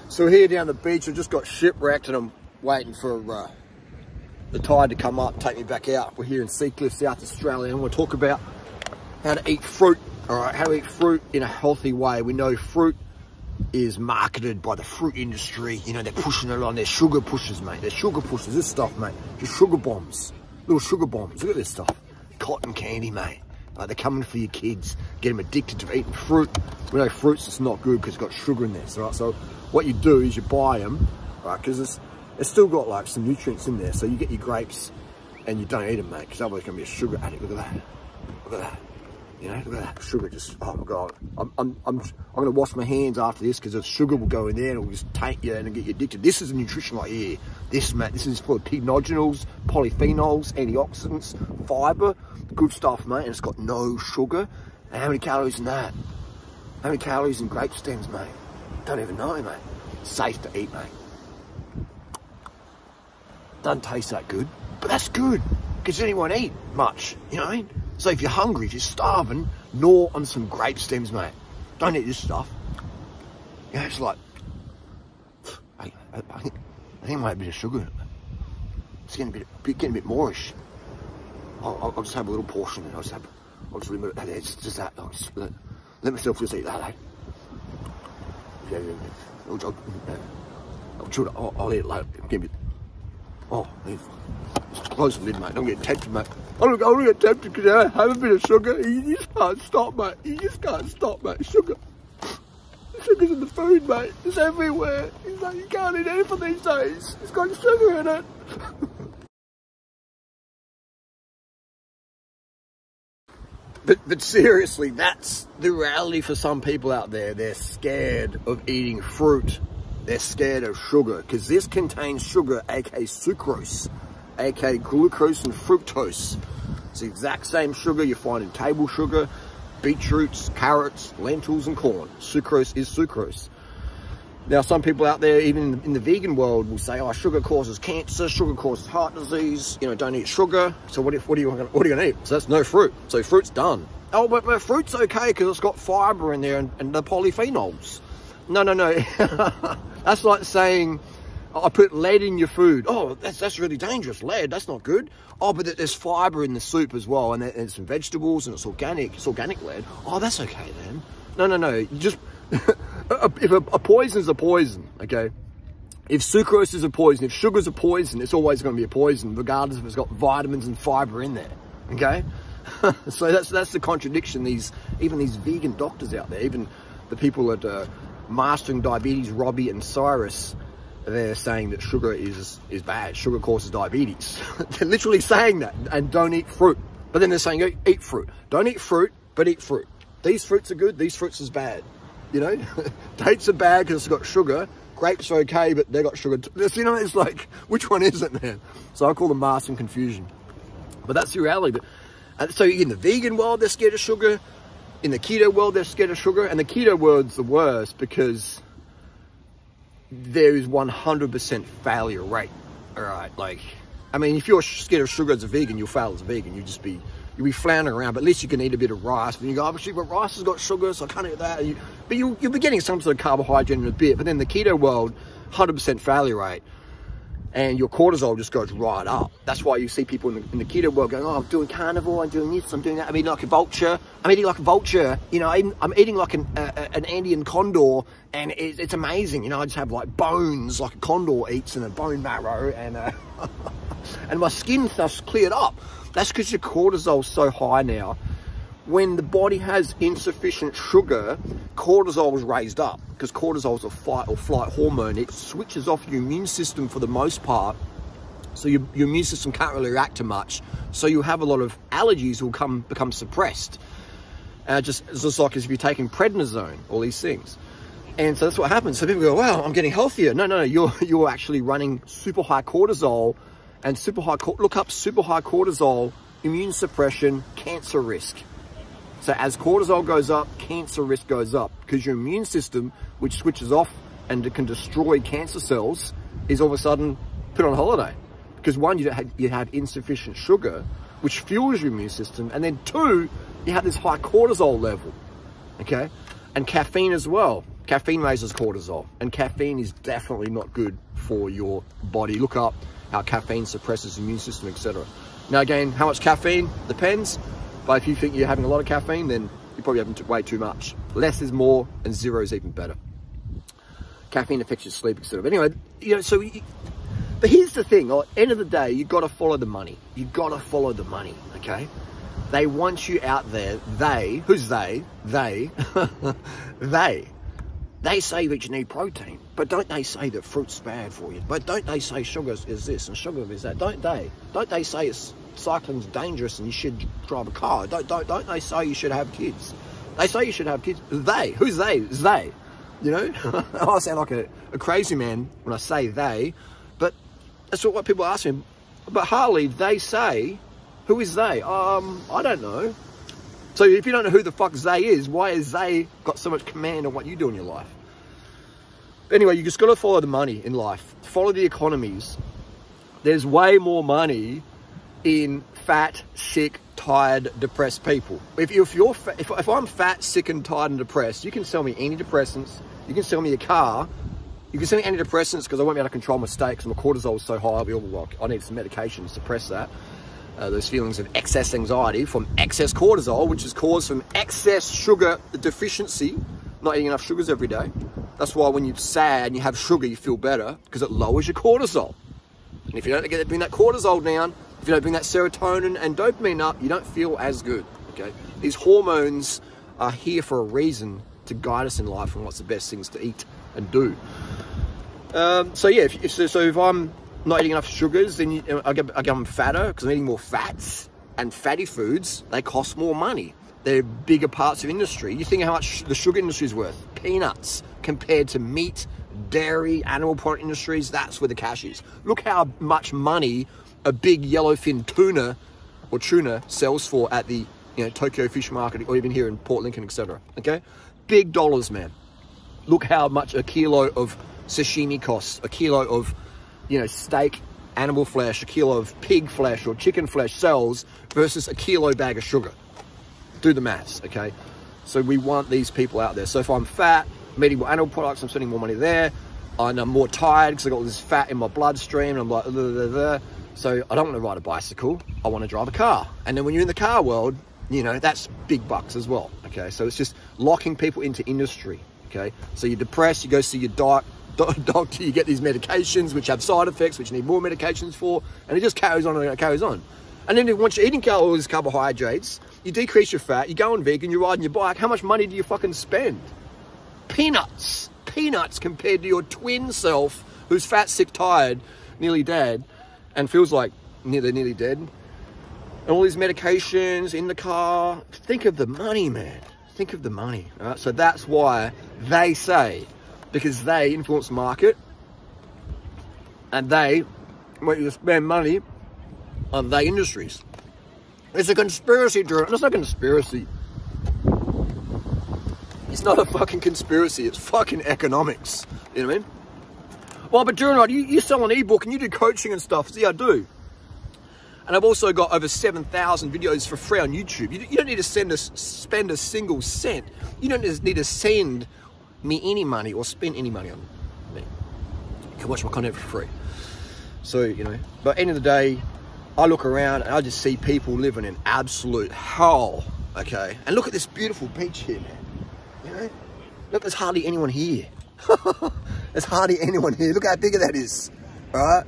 So we're here down the beach. I just got shipwrecked and I'm waiting for the tide to come up, take me back out. We're here in Seacliff, South Australia, and we'll talk about how to eat fruit. All right, how to eat fruit in a healthy way. We know fruit is marketed by the fruit industry. You know, they're pushing it on. They're sugar pushers, mate. They're sugar pushers. This stuff, mate, just sugar bombs. Little sugar bombs. Look at this stuff. Cotton candy, mate. They're coming for your kids. Get them addicted to eating fruit. We know fruit's just not good because it's got sugar in there. Right? So what you do is you buy them, right? Because it's still got like some nutrients in there. So you get your grapes and you don't eat them, mate, because otherwise it's gonna be a sugar addict. Look at that. Look at that. You know, look at that sugar. Just, oh my god. I'm gonna wash my hands after this because the sugar will go in there and it'll just taint you and get you addicted. This is a nutrition right here. This, mate, this is full of pignogenals, polyphenols, antioxidants, fiber, good stuff, mate. And it's got no sugar. And how many calories in that? How many calories in grape stems, mate? Don't even know, mate. Safe to eat, mate. Doesn't taste that good, but that's good because then you won't eat much. You know what I mean? So if you're hungry, if you're starving, gnaw on some grape stems, mate. Don't eat this stuff. You know, it's like, I think I might have a bit of sugar in it. It's getting a bit moreish. I'll just have a little portion. I'll just limit it. It's just that. Let myself just eat that. Yeah. I'll eat it later. Give me. Oh, close the lid, mate. Don't get tempted, mate. I'm gonna get tempted because I have a bit of sugar. You just can't stop, mate. You just can't stop, mate. Sugar's in the food, mate. It's everywhere. It's like you can't eat anything these days. It's got sugar in it. But seriously, that's the reality for some people out there. They're scared of eating fruit. They're scared of sugar because this contains sugar, aka sucrose, aka glucose and fructose. It's the exact same sugar you find in table sugar, beetroots, carrots, lentils and corn. Sucrose is sucrose. Now, some people out there, even in the vegan world, will say, oh, sugar causes cancer, sugar causes heart disease, you know, don't eat sugar. So what are you gonna eat? So that's no fruit. So fruit's done. Oh, but fruit's okay because it's got fiber in there and the polyphenols. No. That's like saying, I put lead in your food. Oh, that's really dangerous. Lead, that's not good. Oh, but there's fiber in the soup as well, and there's some vegetables, and it's organic. It's organic lead. Oh, that's okay then. No. You just if a poison's a poison, okay. If sucrose is a poison, if sugar's a poison, it's always going to be a poison, regardless if it's got vitamins and fiber in there. Okay. So that's the contradiction. Even these vegan doctors out there, even the people at Mastering Diabetes, Robbie and Cyrus, they're saying that sugar is bad. Sugar causes diabetes. They're literally saying that. And don't eat fruit. But then they're saying, eat fruit. Don't eat fruit, but eat fruit. These fruits are good, these fruits is bad. You know, dates are bad because it's got sugar. Grapes are okay, but they got sugar. You know, it's like, which one is it, man? So I call them mass and confusion. But that's the reality. But so in the vegan world, they're scared of sugar. In the keto world, they're scared of sugar. And the keto world's the worst because there is 100% failure rate. All right, like, I mean, if you're scared of sugar as a vegan, you'll fail as a vegan. You'll be floundering around, but at least you can eat a bit of rice. But you go, oh, but rice has got sugar, so I can't eat that. But you'll be getting some sort of carbohydrate in a bit. But then the keto world, 100% failure rate. And your cortisol just goes right up. That's why you see people in the keto world going, oh, I'm doing carnivore, I'm doing this, I'm doing that. I'm eating like a vulture. You know, I'm eating like an Andean condor, and it's amazing. You know, I just have like bones like a condor eats and a bone marrow, and and my skin stuff's cleared up. That's because your cortisol's so high now. When the body has insufficient sugar, cortisol is raised up because cortisol is a fight or flight hormone. It switches off your immune system for the most part. So your immune system can't really react to much. So you have a lot of allergies will become suppressed. Just like as if you're taking prednisone, all these things. And so that's what happens. So people go, wow, I'm getting healthier. No, you're actually running super high cortisol, and look up super high cortisol, immune suppression, cancer risk. So as cortisol goes up, cancer risk goes up because your immune system, which switches off and it can destroy cancer cells, is all of a sudden put on holiday. Because one, you have insufficient sugar, which fuels your immune system. And then two, you have this high cortisol level, okay? And caffeine as well. Caffeine raises cortisol, and caffeine is definitely not good for your body. Look up how caffeine suppresses the immune system, etc. Now again, how much caffeine depends, but if you think you're having a lot of caffeine, then you're probably having way too much. Less is more, and zero is even better. Caffeine affects your sleep, etc. But anyway, you know, but here's the thing, at the end of the day, you've got to follow the money. You've got to follow the money, okay? They want you out there. They, who's they? They, they say that you need protein, but don't they say that fruit's bad for you? But don't they say sugar is this and sugar is that? Don't they say cycling's dangerous and you should drive a car? Don't they say you should have kids? They say you should have kids. They, who's they? It's they, you know? I sound like a crazy man when I say they, but that's what people ask me. But Harley, they say, who is they? I don't know. So if you don't know who the fuck they is, why has they got so much command on what you do in your life? But anyway, you just got to follow the money in life. Follow the economies. There's way more money in fat, sick, tired, depressed people. If I'm fat, sick, and tired and depressed, you can sell me antidepressants. You can sell me a car. You can sell me antidepressants because I won't be able to control my state because my cortisol is so high. I need some medication to suppress that. Those feelings of excess anxiety from excess cortisol, which is caused from excess sugar deficiency, not eating enough sugars every day. That's why when you're sad and you have sugar, you feel better because it lowers your cortisol. And if you don't bring that cortisol down, if you don't bring that serotonin and dopamine up, you don't feel as good, okay? These hormones are here for a reason to guide us in life and what's the best things to eat and do. So yeah, if I'm not eating enough sugars, then I become fatter because I'm eating more fats, and fatty foods, they cost more money. They're bigger parts of industry. You think how much the sugar industry is worth? Peanuts compared to meat, dairy, animal product industries. That's where the cash is. Look how much money a big yellowfin tuna sells for at the Tokyo Fish Market, or even here in Port Lincoln, etc. Okay, big dollars, man. Look how much a kilo of sashimi costs, a kilo of steak, animal flesh, a kilo of pig flesh or chicken flesh sells versus a kilo bag of sugar. Do the maths, okay? So we want these people out there. So if I'm fat, I'm eating more animal products, I'm spending more money there, and I'm more tired because I've got all this fat in my bloodstream, and I'm like, so I don't want to ride a bicycle, I want to drive a car. And then when you're in the car world, that's big bucks as well, okay? So it's just locking people into industry, okay? So you're depressed, you go see your doctor, you get these medications which have side effects, which you need more medications for, and it just carries on and it carries on. And then once you're eating all these carbohydrates, you decrease your fat, you go on vegan, you're riding your bike, how much money do you fucking spend? Peanuts compared to your twin self who's fat, sick, tired, nearly dead, and feels like they're nearly dead. And all these medications in the car. Think of the money, man. Think of the money. All right? So that's why they say, because they influence the market and they want you to spend money on their industries. It's a conspiracy, Drew. It's not a conspiracy. It's not a fucking conspiracy. It's fucking economics. You know what I mean? Well, but Durianrider, you sell an ebook and you do coaching and stuff. See, I do. And I've also got over 7,000 videos for free on YouTube. You don't need to spend a single cent. You don't need to send me any money or spend any money on me. You can watch my content for free. So, but at the end of the day, I look around and I just see people living in absolute hell, okay? And look at this beautiful beach here, man. Look, there's hardly anyone here. There's hardly anyone here. Look how big that is, all right?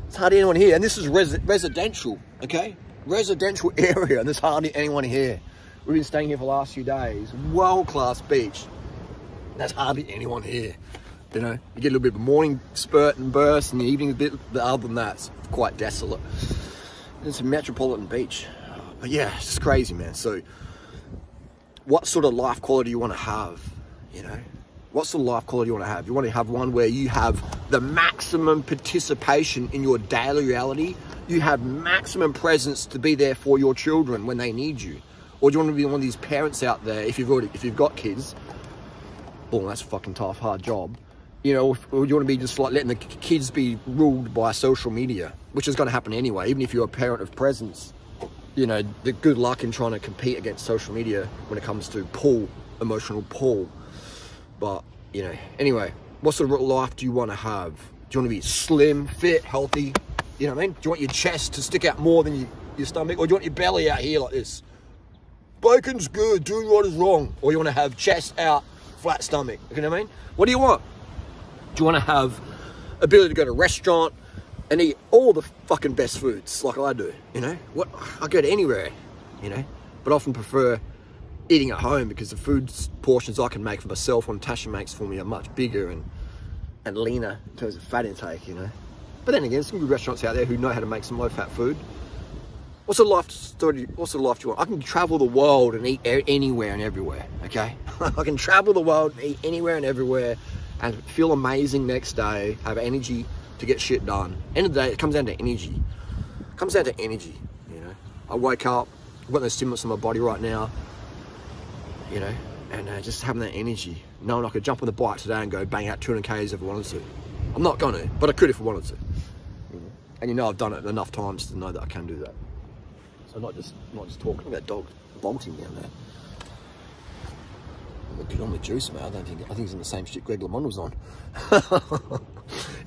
There's hardly anyone here. And this is residential, okay? Residential area, and there's hardly anyone here. We've been staying here for the last few days. World-class beach. There's hardly anyone here. You get a little bit of a morning spurt and burst, and the evening a bit, but other than that, it's quite desolate. It's a metropolitan beach. But yeah, it's just crazy, man. So what sort of life quality you want to have, What sort of life quality you want to have? You want to have one where you have the maximum participation in your daily reality. You have maximum presence to be there for your children when they need you. Or do you want to be one of these parents out there, if you've got kids? Oh, that's a fucking tough, hard job. Or you want to be just like letting the kids be ruled by social media, which is going to happen anyway, even if you're a parent of presence. The good luck in trying to compete against social media when it comes to emotional pull. But, you know, anyway, what sort of life do you want to have? Do you want to be slim, fit, healthy? You know what I mean? Do you want your chest to stick out more than your stomach? Or do you want your belly out here like this? Bacon's good, doing what is wrong. Or you want to have chest out, flat stomach? You know what I mean? What do you want? Do you want to have ability to go to a restaurant and eat all the fucking best foods like I do? You know? What? I go to anywhere, you know? But I often prefer eating at home because the food portions I can make for myself and Tasha makes for me are much bigger and leaner in terms of fat intake, you know? But then again, some good restaurants out there who know how to make some low-fat food. What sort of life do you want? I can travel the world and eat anywhere and everywhere, okay? I can travel the world and eat anywhere and everywhere and feel amazing next day, have energy to get shit done. End of the day, it comes down to energy. It comes down to energy, you know? I wake up, I've got those stimulants in my body right now, you know, and just having that energy. Knowing I could jump on the bike today and go bang out 200 Ks if I wanted to. I'm not gonna, but I could if I wanted to. And you know I've done it enough times to know that I can do that. So not just talking about dog bolting down there. Get on the juice, mate. I think he's in the same shit Greg LeMond was on.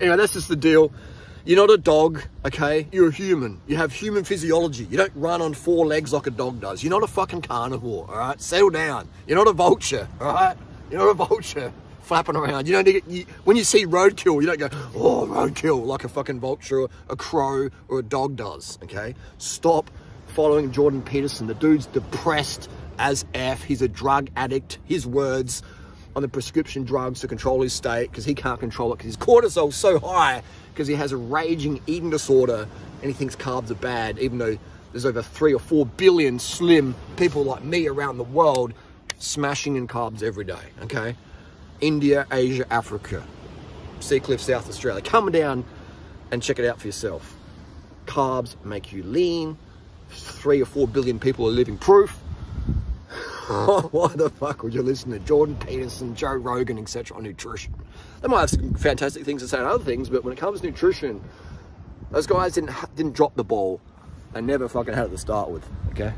Anyway, that's just the deal. You're not a dog, okay? You're a human. You have human physiology. You don't run on 4 legs like a dog does. You're not a fucking carnivore, all right? Settle down. You're not a vulture, all right? You're not a vulture flapping around. You don't when you see roadkill, you don't go, oh, roadkill, like a fucking vulture, or a crow, or a dog does, okay? Stop following Jordan Peterson. The dude's depressed as F. He's a drug addict. His words on the prescription drugs to control his state because he can't control it because his cortisol's so high because he has a raging eating disorder and he thinks carbs are bad, even though there's over 3 or 4 billion slim people like me around the world smashing in carbs every day, okay? India, Asia, Africa, Seacliff, South Australia. Come down and check it out for yourself. Carbs make you lean. 3 or 4 billion people are living proof. Why the fuck would you listen to Jordan Peterson, Joe Rogan, etc. on nutrition? They might have some fantastic things to say on other things, but when it comes to nutrition, those guys didn't drop the ball and never fucking had it to start with, okay?